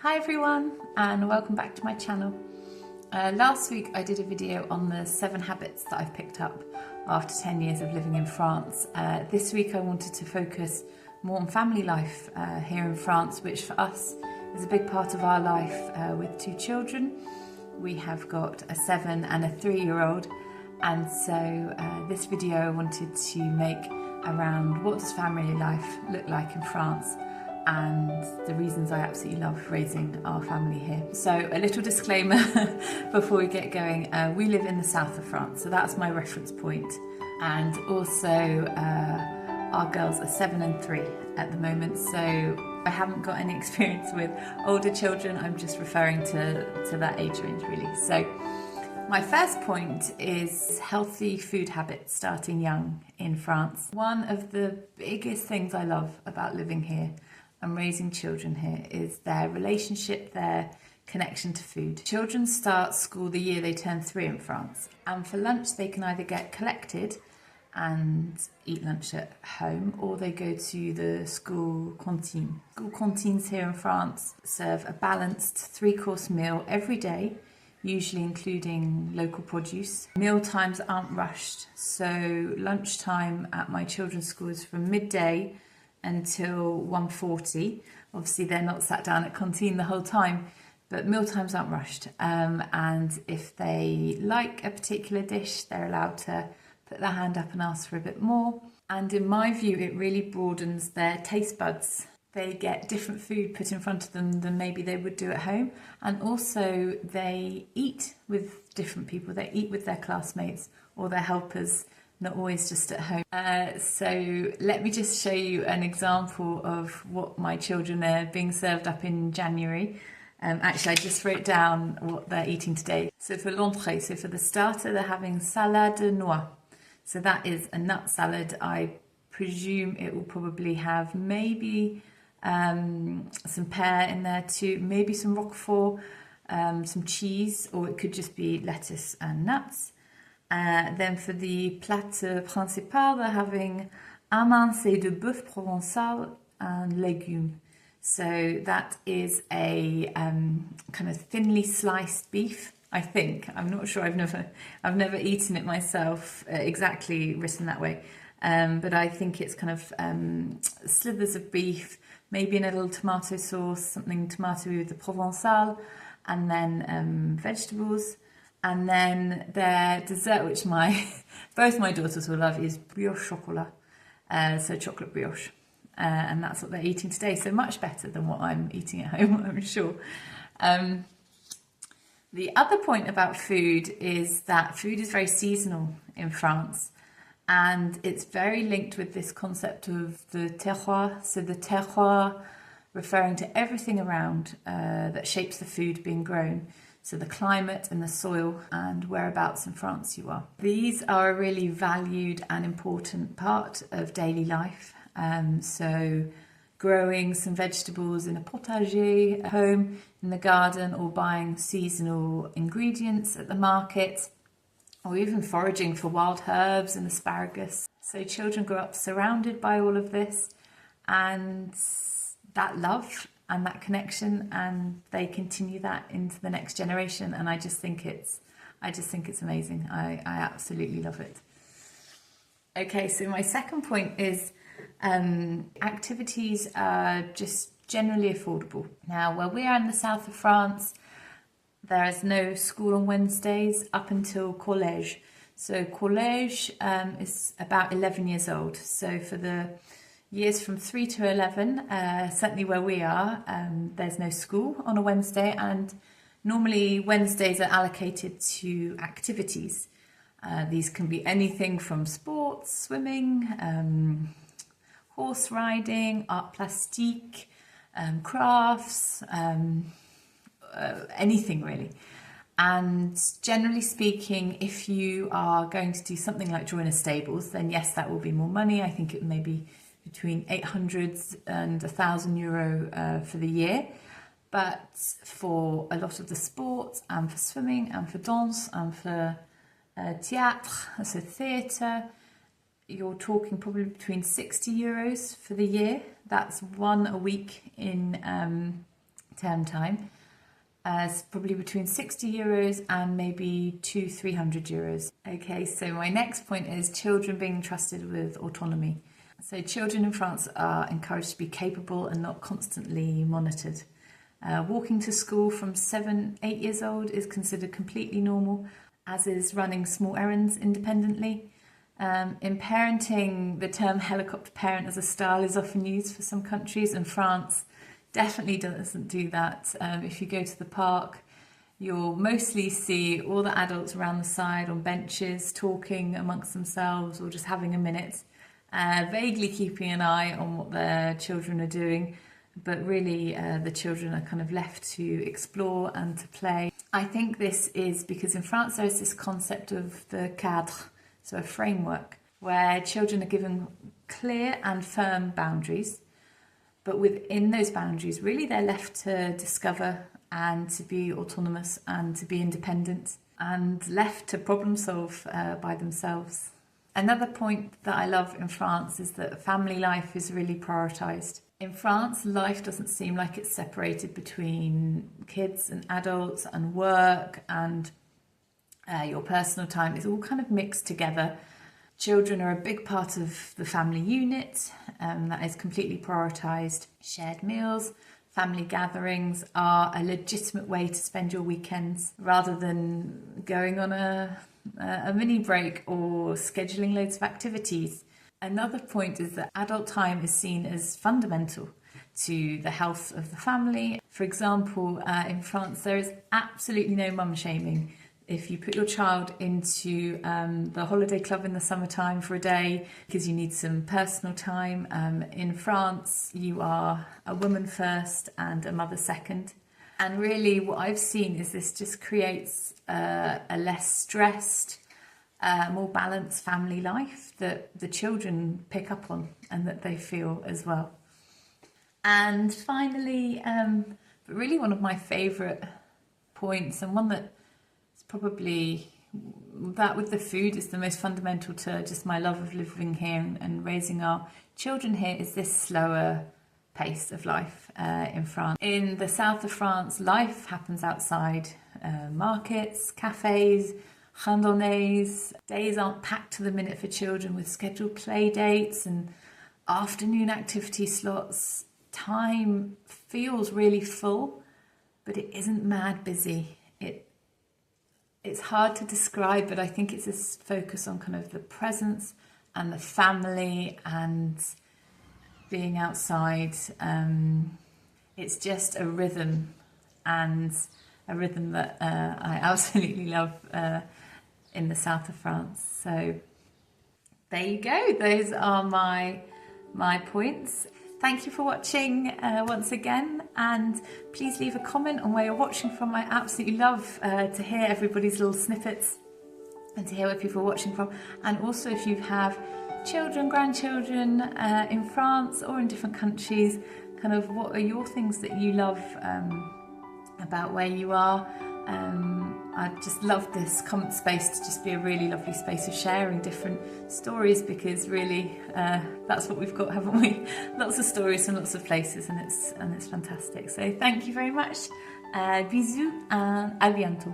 Hi everyone and welcome back to my channel. Last week I did a video on the 7 habits that I've picked up after 10 years of living in France. This week I wanted to focus more on family life here in France, which for us is a big part of our life with 2 children. We have got a 7 and a 3-year-old, and so this video I wanted to make around what does family life look like in France and the reasons I absolutely love raising our family here. So a little disclaimer before we get going, we live in the south of France, so that's my reference point, and also our girls are 7 and 3 at the moment, so I haven't got any experience with older children. I'm just referring to that age range really. So my first point is healthy food habits starting young in France. One of the biggest things I love about living here and raising children here is their relationship, their connection to food. Children start school the year they turn 3 in France, and for lunch they can either get collected and eat lunch at home, or they go to the school canteen. School canteens here in France serve a balanced 3-course meal every day, usually including local produce. Meal times aren't rushed, so lunchtime at my children's school is from midday until 1:40. Obviously they're not sat down at canteen the whole time, but meal times aren't rushed, and if they like a particular dish they're allowed to put their hand up and ask for a bit more, and in my view it really broadens their taste buds. They get different food put in front of them than maybe they would do at home, and also they eat with different people. They eat with their classmates or their helpers, not always just at home. So let me just show you an example of what my children are being served up in January. Actually, I just wrote down what they're eating today. So for l'entrée, so for the starter, they're having salade de noix. So that is a nut salad. I presume it will probably have maybe some pear in there too, maybe some roquefort, some cheese, or it could just be lettuce and nuts. Then for the plat principal, they're having un mincé de bœuf provençal and légumes. So that is a kind of thinly sliced beef, I think. I'm not sure. I've never eaten it myself exactly written that way, but I think it's kind of slithers of beef, maybe in a little tomato sauce, something tomatoey with the provençal, and then vegetables. And then their dessert, which both my daughters will love, is brioche chocolat, so chocolate brioche. And that's what they're eating today, so much better than what I'm eating at home, I'm sure. The other point about food is that food is very seasonal in France, and it's very linked with this concept of the terroir. So the terroir referring to everything around that shapes the food being grown. So the climate and the soil and whereabouts in France you are. These are a really valued and important part of daily life. So growing some vegetables in a potager at home, in the garden, or buying seasonal ingredients at the market, or even foraging for wild herbs and asparagus. So children grow up surrounded by all of this and that love and that connection, and they continue that into the next generation, and I just think it's amazing. I absolutely love it. Okay, so my second point is activities are just generally affordable. Now, where we are in the south of France, there is no school on Wednesdays up until collège. So collège is about 11 years old. So for the years from 3 to 11, certainly where we are, there's no school on a Wednesday, and normally Wednesdays are allocated to activities. These can be anything from sports, swimming, horse riding, art plastique, crafts, anything really. And generally speaking, if you are going to do something like join a stables, then yes, that will be more money. I think it may be between 800 and 1,000 euro for the year. But for a lot of the sports, and for swimming, and for dance, and for théâtre, so theatre, you're talking probably between 60 euros for the year. That's one a week in term time. It's probably between €60 and maybe €200-300. Okay, so my next point is children being trusted with autonomy. So children in France are encouraged to be capable and not constantly monitored. Walking to school from 7-8 years old is considered completely normal, as is running small errands independently. In parenting, the term helicopter parent as a style is often used for some countries, and France definitely doesn't do that. If you go to the park, you'll mostly see all the adults around the side on benches talking amongst themselves or just having a minute, vaguely keeping an eye on what their children are doing, but really the children are kind of left to explore and to play. I think this is because in France there is this concept of the cadre, so a framework, where children are given clear and firm boundaries. But within those boundaries, really they're left to discover and to be autonomous and to be independent and left to problem solve by themselves. Another point that I love in France is that family life is really prioritised. In France, life doesn't seem like it's separated between kids and adults and work and your personal time. It's all kind of mixed together. Children are a big part of the family unit, that is completely prioritised. Shared meals, family gatherings are a legitimate way to spend your weekends rather than going on a mini break or scheduling loads of activities. Another point is that adult time is seen as fundamental to the health of the family. For example, in France, there is absolutely no mum shaming. If you put your child into the holiday club in the summertime for a day because you need some personal time, in France you are a woman first and a mother second. And really what I've seen is this just creates a less stressed, more balanced family life that the children pick up on and that they feel as well. And finally, but really one of my favourite points, and one that probably that with the food is the most fundamental to just my love of living here and raising our children here, is this slower pace of life in France. In the south of France, life happens outside markets, cafes, randonnées. Days aren't packed to the minute for children with scheduled play dates and afternoon activity slots. Time feels really full, but it isn't mad busy. It's hard to describe, but I think it's this focus on kind of the presence and the family and being outside. It's just a rhythm, and a rhythm that I absolutely love in the south of France. So there you go. Those are my points. Thank you for watching once again, and please leave a comment on where you're watching from. I absolutely love to hear everybody's little snippets and to hear where people are watching from. And also if you have children, grandchildren in France or in different countries, kind of what are your things that you love about where you are. I just love this comment space to just be a really lovely space of sharing different stories, because really that's what we've got, haven't we? Lots of stories from lots of places, and it's fantastic. So thank you very much. Bisous and à bientôt.